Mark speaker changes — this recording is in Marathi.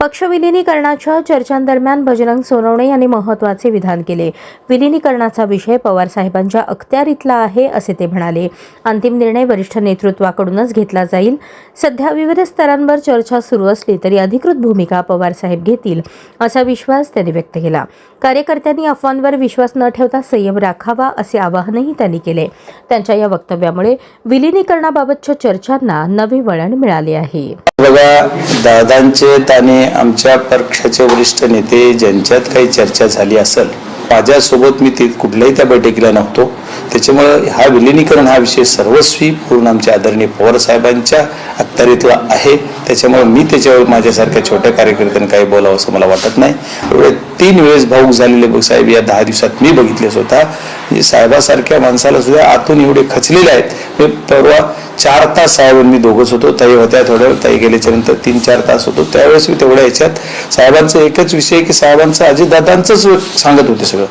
Speaker 1: पक्ष विलिनीकरणाच्या चर्चांदरम्यान बजरंग सोनवणे यांनी महत्त्वाचे विधान केले। विलिनीकरणाचा विषय पवार साहेबांच्या अखत्यारीतला आहे असे ते म्हणाले। अंतिम निर्णय वरिष्ठ नेतृत्वाकडूनच घेतला जाईल। सध्या विविध स्तरांवर चर्चा सुरू असली तरी अधिकृत भूमिका पवार साहेब घेतील असा विश्वास त्यांनी व्यक्त केला। कार्यकर्त्यांनी अफवांवर विश्वास न ठेवता संयम राखावा असे आवाहनही त्यांनी केले। त्यांच्या या वक्तव्यामुळे विलिनीकरणाबाबतच्या चर्चांना नवे वळण मिळाले आहे।
Speaker 2: बघा, दादांचे आणि आमच्या पक्षाचे वरिष्ठ नेते ज्यांच्यात काही चर्चा झाली असेल, माझ्यासोबत मी कुठल्याही त्या बैठकीला नव्हतो। त्याच्यामुळे हा विलिनीकरण हा विषय सर्वस्वी पूर्ण आमच्या आदरणीय पवार साहेबांच्या अखत्यारीतला आहे। त्याच्यामुळे मी त्याच्यावर माझ्यासारख्या छोट्या कार्यकर्त्यांनी काही बोलावं असं मला वाटत नाही। एवढे 3 वेळेस भाऊक झालेले साहेब या 10 दिवसात मी बघितले स्वतः। म्हणजे साहेबासारख्या माणसाला सुद्धा आतून एवढे खचलेले आहेत। मी परवा 4 तास साहेबांनी दोघंच होतो, ताई होत्या थोड्या वेळ, ताई गेल्याच्या नंतर 3-4 तास होतो। त्यावेळेस मी तेवढ्या ह्याच्यात साहेबांचा एकच विषय की साहेबांचं अजितदादांचंच सांगत होते सगळं।